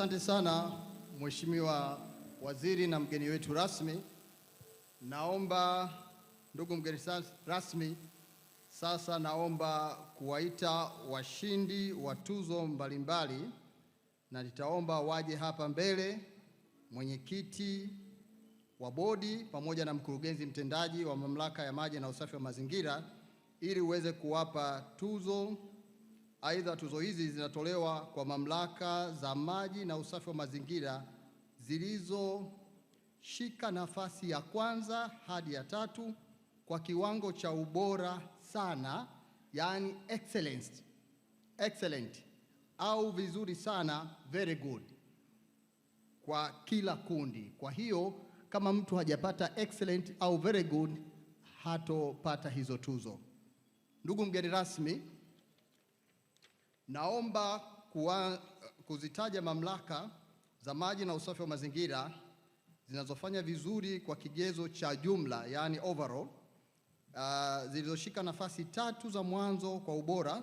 Asante sana Mheshimiwa Waziri na mgeni wetu rasmi. Naomba ndugu mgeni rasmi, sasa naomba kuwaita washindi wa tuzo mbalimbali, na nitaomba waje hapa mbele, mwenyekiti wa bodi pamoja na mkurugenzi mtendaji wa Mamlaka ya Maji na Usafi wa Mazingira, ili uweze kuwapa tuzo. Aidha, tuzo hizi zinatolewa kwa mamlaka za maji na usafi wa mazingira zilizoshika nafasi ya kwanza hadi ya tatu kwa kiwango cha ubora sana, yani excellent au vizuri sana, very good, kwa kila kundi. Kwa hiyo kama mtu hajapata excellent au very good, hatopata hizo tuzo. Ndugu mgeni rasmi, naomba kuzitaja mamlaka za maji na usafi wa mazingira zinazofanya vizuri kwa kigezo cha jumla, yani overall, zilizoshika nafasi tatu za mwanzo kwa ubora.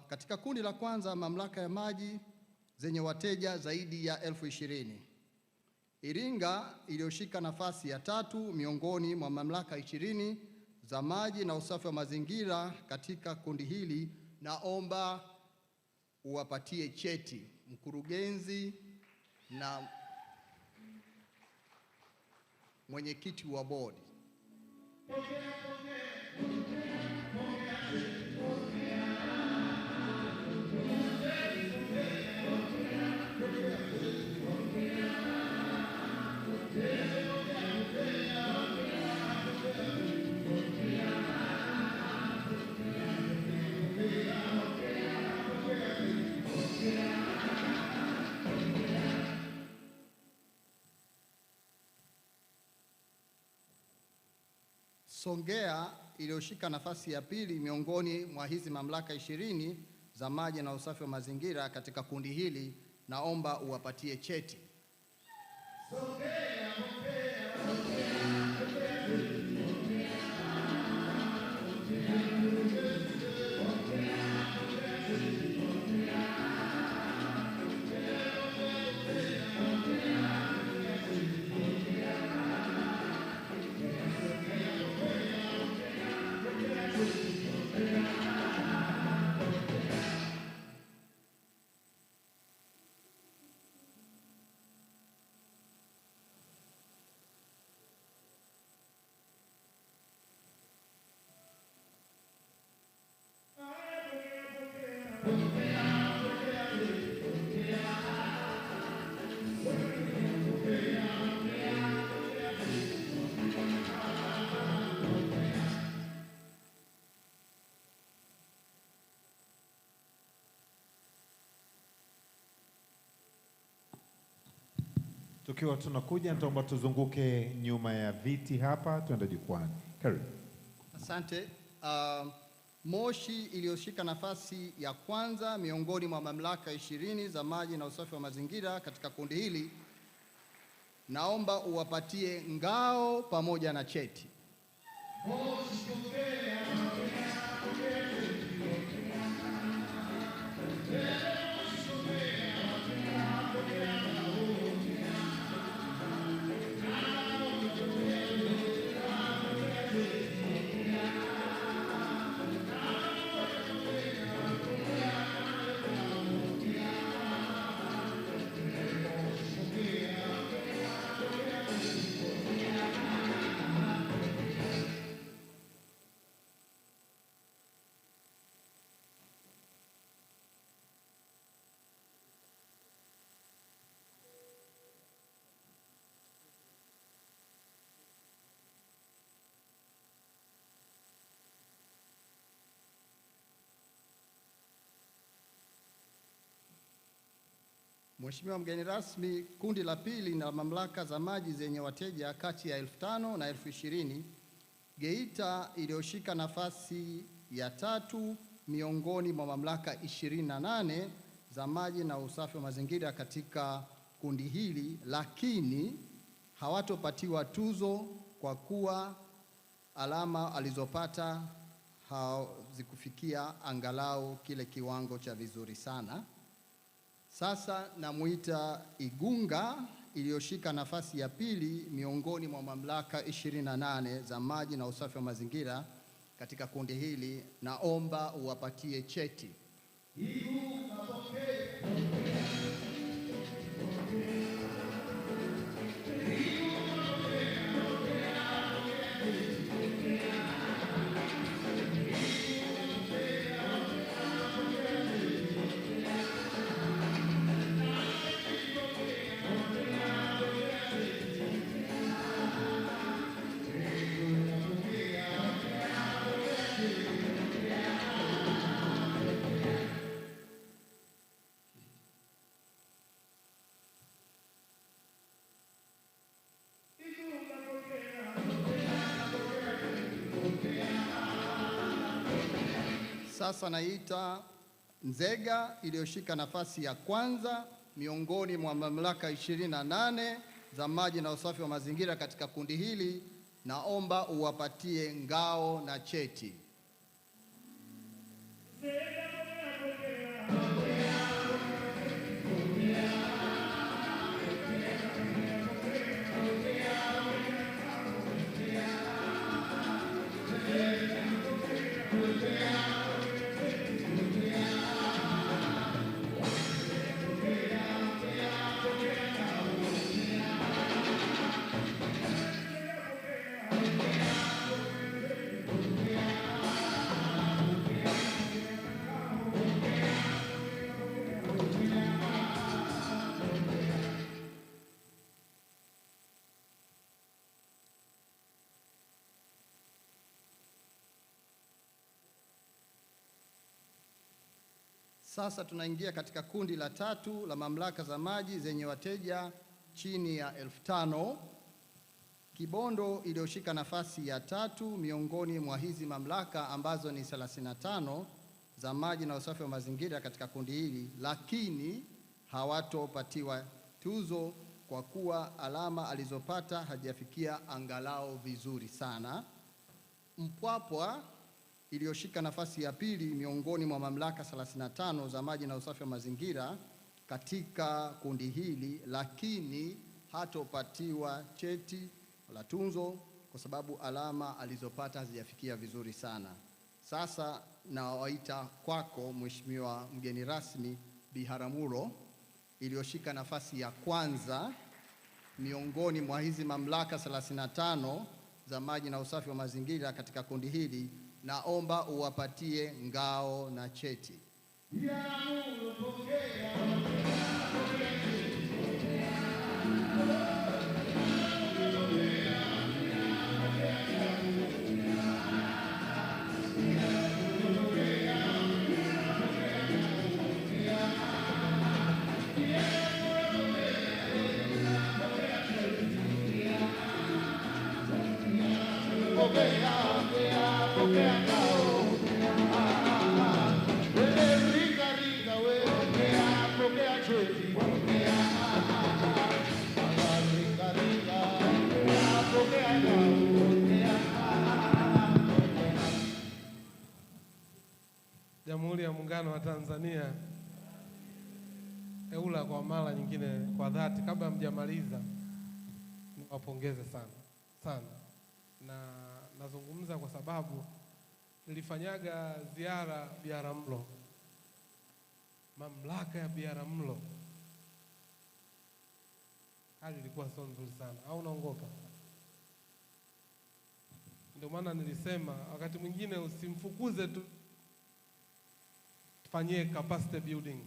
Katika kundi la kwanza, mamlaka ya maji zenye wateja zaidi ya 20,000. Iringa iliyoshika nafasi ya tatu miongoni mwa mamlaka 20 za maji na usafi wa mazingira katika kundi hili. Naomba uwapatie cheti mkurugenzi na mwenyekiti wa bodi. Songea iliyoshika nafasi ya pili miongoni mwa hizi mamlaka 20 za maji na usafi wa mazingira katika kundi hili, naomba uwapatie cheti. Tukiwa tunakuja, nitaomba tuzunguke nyuma ya viti hapa, tuende jukwani. Karibu. Asante. Moshi iliyoshika nafasi ya kwanza miongoni mwa mamlaka 20 za maji na usafi wa mazingira katika kundi hili, naomba uwapatie ngao pamoja na cheti. Mheshimiwa mgeni rasmi, kundi la pili na mamlaka za maji zenye wateja kati ya 5,000 na 20,000, Geita iliyoshika nafasi ya tatu miongoni mwa mamlaka 28 za maji na usafi wa mazingira katika kundi hili, lakini hawatopatiwa tuzo kwa kuwa alama alizopata hazikufikia angalau kile kiwango cha vizuri sana. Sasa namuita Igunga iliyoshika nafasi ya pili miongoni mwa mamlaka 28 za maji na usafi wa mazingira katika kundi hili. Naomba uwapatie cheti. Sasa naita Nzega iliyoshika nafasi ya kwanza miongoni mwa mamlaka 28 za maji na usafi wa mazingira katika kundi hili. Naomba uwapatie ngao na cheti. Sasa tunaingia katika kundi la tatu la mamlaka za maji zenye wateja chini ya 5,000. Kibondo iliyoshika nafasi ya tatu miongoni mwa hizi mamlaka ambazo ni 35 za maji na usafi wa mazingira katika kundi hili, lakini hawatopatiwa tuzo kwa kuwa alama alizopata hajafikia angalau vizuri sana. Mpwapwa iliyoshika nafasi ya pili miongoni mwa mamlaka 35 za maji na usafi wa mazingira katika kundi hili, lakini hatopatiwa cheti la tunzo kwa sababu alama alizopata hazijafikia vizuri sana. Sasa nawaita kwako Mheshimiwa mgeni rasmi Biharamulo iliyoshika nafasi ya kwanza miongoni mwa hizi mamlaka 35 za maji na usafi wa mazingira katika kundi hili. Naomba uwapatie ngao na cheti. Jamhuri ya Muungano wa Tanzania, EWURA kwa mara nyingine kwa dhati, kabla mjamaliza niwapongeze sana, na nazungumza kwa sababu nilifanyaga ziara Biharamulo, mamlaka ya Biharamulo. Hali ilikuwa sio nzuri sana, au unaongopa? Ndio maana nilisema wakati mwingine usimfukuze tu, fanyie capacity building.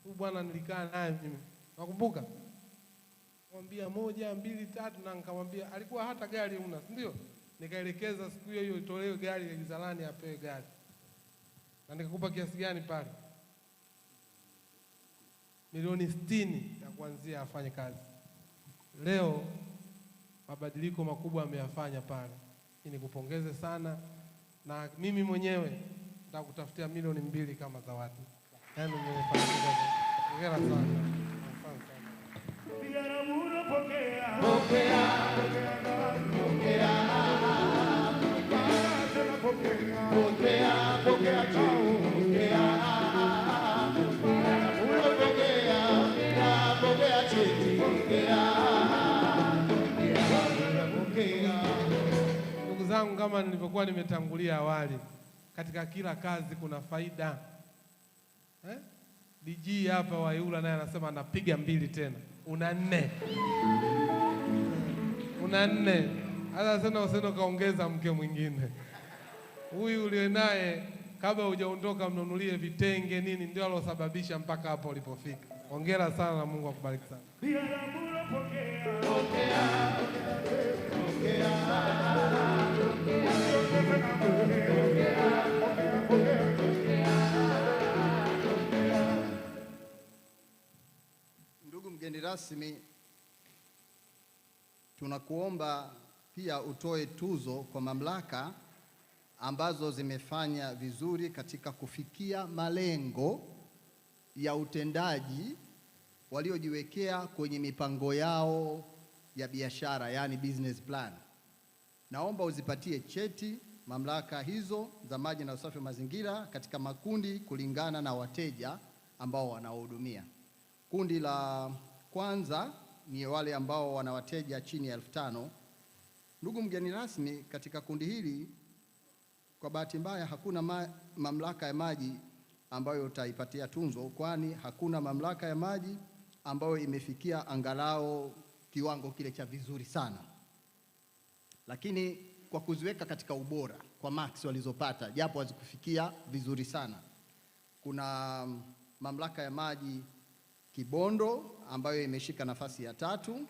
Huyu bwana nilikaa naye mimi, nakumbuka mwambia 1, 2, 3, na nikamwambia alikuwa hata gari una, ndio nikaelekeza siku hiyo itolewe gari ya Gizalani, apewe gari. Na nikakupa kiasi gani pale? Milioni 60 ya kuanzia afanye kazi. Leo mabadiliko makubwa ameyafanya pale. Nikupongeze sana, na mimi mwenyewe nitakutafutia milioni 2 kama zawadi. Yaani umefanya. Hongera sana. Asante sana. Biharamulo pokea. Pokea chao. kama nilivyokuwa nimetangulia awali, katika kila kazi kuna faida. DG hapa wa Yula naye anasema anapiga 2 tena. Una 4. Una 4. Hata sasa useno kaongeza mke mwingine. Huyu ulio naye kabla hujaondoka mnunulie vitenge nini, ndio alosababisha mpaka hapo ulipofika. Hongera sana na Mungu akubariki sana. Biharamulo pokea. Ndugu mgeni rasmi, tunakuomba pia utoe tuzo kwa mamlaka ambazo zimefanya vizuri katika kufikia malengo ya utendaji waliojiwekea kwenye mipango yao ya biashara, yani business plan. Naomba uzipatie cheti mamlaka hizo za maji na usafi wa mazingira katika makundi kulingana na wateja ambao wanahudumia. Kundi la kwanza ni wale ambao wana wateja chini ya 5,000. Ndugu mgeni rasmi, katika kundi hili kwa bahati mbaya hakuna mamlaka ya maji ambayo utaipatia tunzo, kwani hakuna mamlaka ya maji ambayo imefikia angalau kiwango kile cha vizuri sana. Lakini kwa kuziweka katika ubora kwa max walizopata, japo hazikufikia vizuri sana, kuna mamlaka ya maji Kibondo ambayo imeshika nafasi ya 3.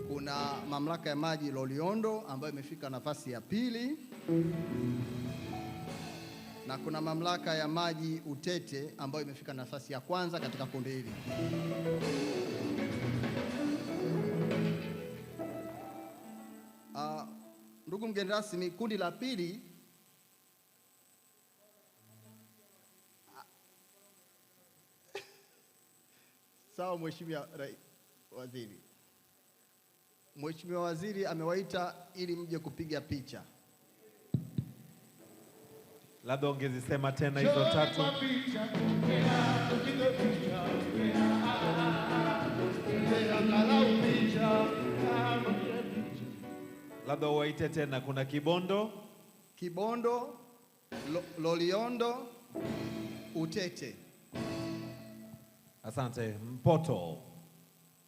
Kuna mamlaka ya maji Loliondo ambayo imefika nafasi ya 2. Na kuna mamlaka ya maji Utete ambayo imefika nafasi ya 1 katika kundi hili. Ndugu mgeni rasmi, kundi la pili sawa, Mheshimiwa Waziri. Mheshimiwa Waziri amewaita ili mje kupiga picha. Labda ungezisema tena hizo 3. Labda uwaite tena. Kuna Kibondo, Loliondo, Utete. Asante. Mpoto.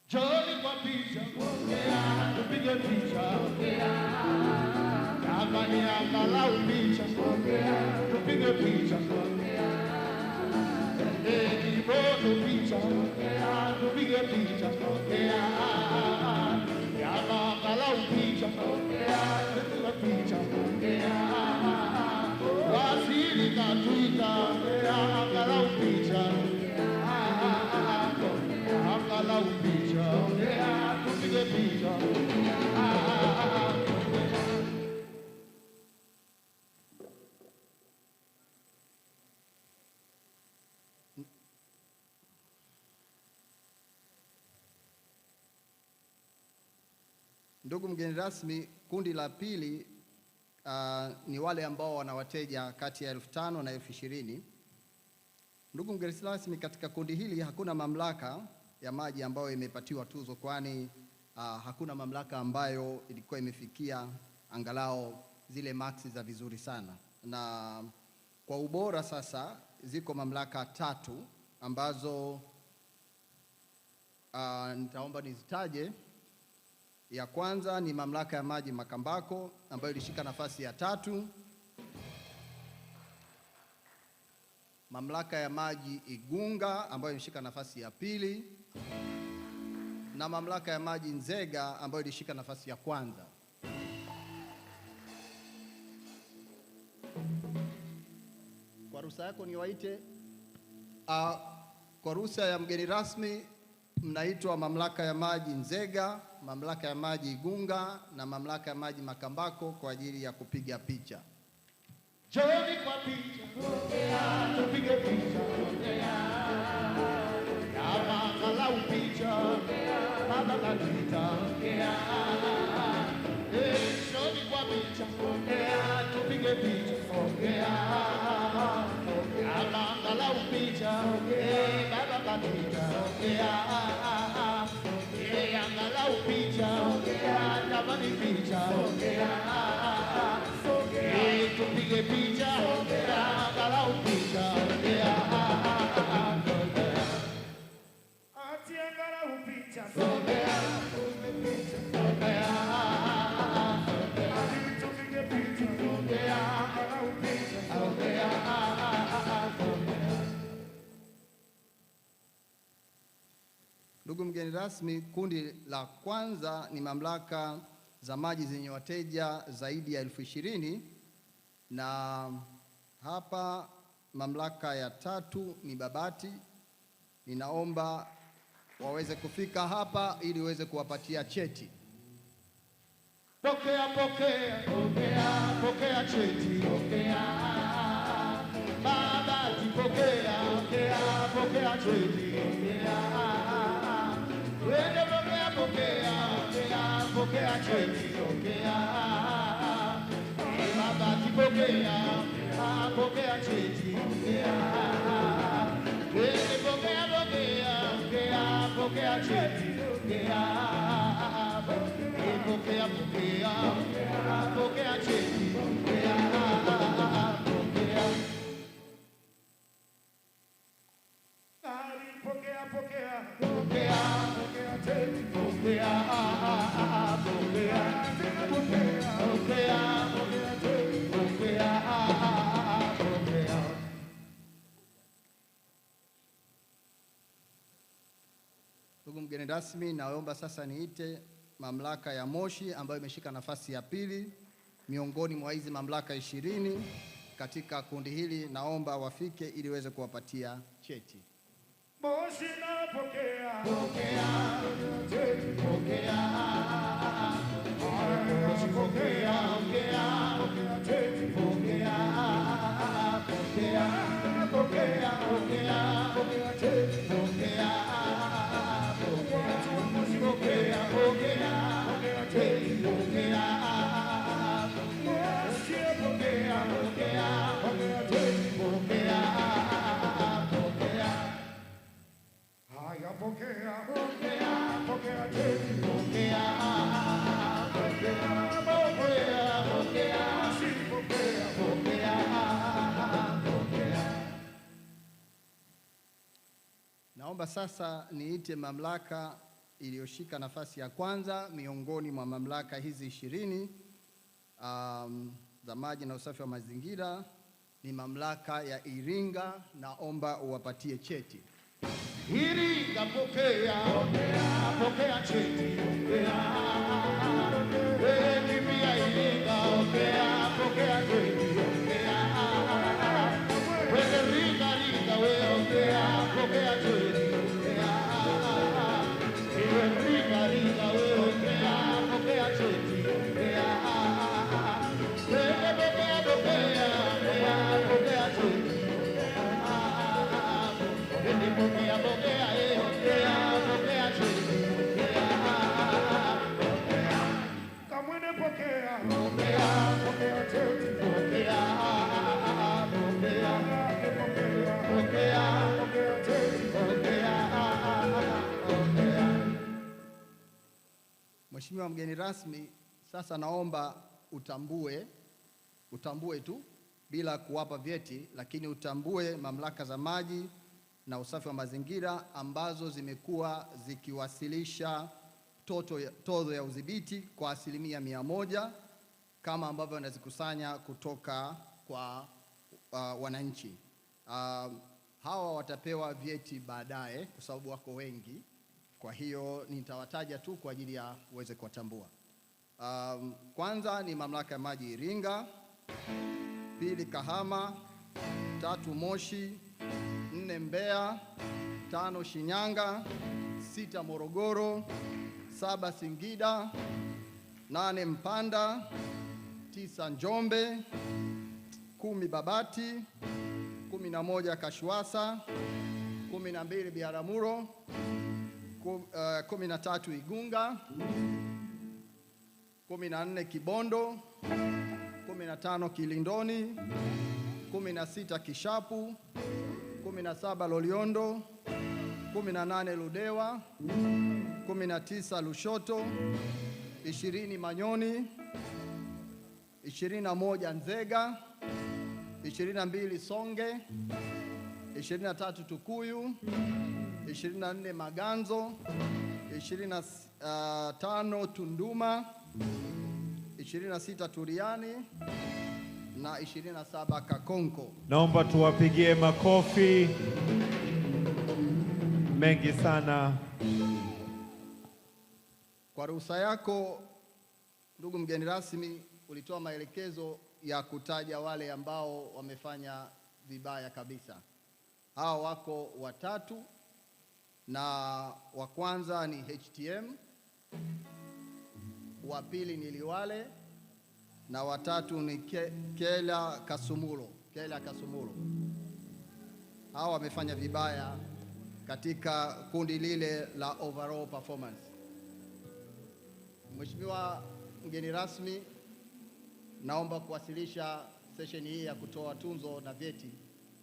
Joni kwa picha, tupige picha. Kama ni angalau picha, tupige picha. Kibondo picha, tupige picha. Kama angalau picha, tupige picha. Wasili katuita, angalau picha. Angalau picha, tupige picha. Ndugu mgeni rasmi, kundi la pili ni wale ambao wana wateja kati ya 5,000 na 20,000. Ndugu mgeni rasmi, katika kundi hili hakuna mamlaka ya maji ambayo imepatiwa tuzo, kwani hakuna mamlaka ambayo ilikuwa imefikia angalau zile max za vizuri sana. Na kwa ubora sasa ziko mamlaka 3 ambazo nitaomba nizitaje. Ya kwanza ni mamlaka ya maji Makambako ambayo ilishika nafasi ya 3. Mamlaka ya maji Igunga ambayo ilishika nafasi ya 2. Na mamlaka ya maji Nzega ambayo ilishika nafasi ya 1. Kwa ruhusa yako niwaite. Kwa ruhusa ya mgeni rasmi, mnaitwa mamlaka ya maji Nzega, mamlaka ya maji Igunga na mamlaka ya maji Makambako kwa ajili ya kupiga picha. Joni kwa picha, tupige picha. Kama angalau picha, baba katuita. Joni kwa picha, tupige picha. Kama angalau picha, baba katuita. Angalau picha, jamani picha. tupige picha, angalau picha, sogea, ati angalau picha, sogea, tupige picha, angalau picha. Ndugu mgeni rasmi, kundi la kwanza ni mamlaka za maji zenye wateja zaidi ya 20,000 na hapa mamlaka ya tatu ni Babati. Ninaomba waweze kufika hapa ili uweze kuwapatia cheti. pokea, pokea, pokea, pokea cheti, pokea, Babati, pokea, pokea, pokea cheti, pokea, wende pokea, pokea, pokea, pokea cheti, pokea, Babati, pokea, pokea cheti, pokea, wende pokea, pokea, pokea, pokea cheti, pokea, pokea, pokea, pokea cheti, pokea, pokea. Kali, pokea, pokea, Pokea, pokea cheti, pokea, pokea, tena pokea, pokea, pokea cheti. pokea, pokea. Ndugu mgeni rasmi, naomba sasa niite mamlaka ya Moshi ambayo imeshika nafasi ya pili miongoni mwa hizi mamlaka 20 katika kundi hili. Naomba wafike ili weze kuwapatia cheti. Moshi na pokea, Pokea, cheti, pokea, Moshi pokea, pokea, pokea cheti, pokea, pokea, pokea, pokea, pokea cheti, pokea, watu wa Moshi pokea, pokea, pokea cheti, pokea, Moshi pokea, pokea, pokea cheti, pokea, pokea. haya pokea, pokea cheti, Pokea, pokea, pokea, Moshi pokea, pokea, pokea. Naomba sasa niite mamlaka iliyoshika nafasi ya kwanza miongoni mwa mamlaka hizi 20 za maji na usafi wa mazingira. Ni mamlaka ya Iringa. Naomba uwapatie cheti. Iringa, pokea, pokea cheti, pokea. Kimbia Iringa, pokea cheti, pokea. Wende Ringa, Ringa, pokea cheti, pokea. Iwe Ringa, Ringa, pokea cheti, pokea. Wende pokea, pokea, pokea cheti. Wende pokea, pokea, pokea cheti, pokea. Kamwene pokea, Pokea, pokea cheti, pokea, pokea, pokea, pokea, pokea cheti, pokea, pokea. Mheshimiwa mgeni rasmi, sasa naomba utambue tu bila kuwapa vyeti, lakini utambue mamlaka za maji na usafi wa mazingira ambazo zimekuwa zikiwasilisha tozo ya udhibiti kwa 100% kama ambavyo wanazikusanya kutoka kwa wananchi. Hawa watapewa vyeti baadaye kwa sababu wako wengi. Kwa hiyo nitawataja tu kwa ajili ya uweze kuwatambua. Kwanza ni mamlaka ya maji Iringa, pili Kahama, tatu Moshi, 4 Mbeya, 5 Shinyanga, 6 Morogoro, 7 Singida, 8 Mpanda, 9 Njombe, 10 Babati, 11 Kashwasa, 12 Biharamulo, 13 Igunga, 14 Kibondo, 15 Kilindoni, 16 Kishapu, 17 Loliondo, 18 Ludewa, 19 Lushoto, 20 Manyoni, 21 Nzega, 22 Songe, 23 Tukuyu, 24 Maganzo, 25 Tunduma, 26 Turiani na 27 Kakonko. Naomba tuwapigie makofi mengi sana. Kwa ruhusa yako, ndugu mgeni rasmi, ulitoa maelekezo ya kutaja wale ambao wamefanya vibaya kabisa. Hao wako watatu, na wa kwanza ni HTM, wa pili ni Liwale, na watatu ni Kela Kasumulo. Hao wamefanya vibaya katika kundi lile la overall performance. Mheshimiwa mgeni rasmi, naomba kuwasilisha session hii ya kutoa tunzo na vyeti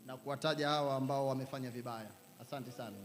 na kuwataja hawa ambao wamefanya vibaya. Asante sana.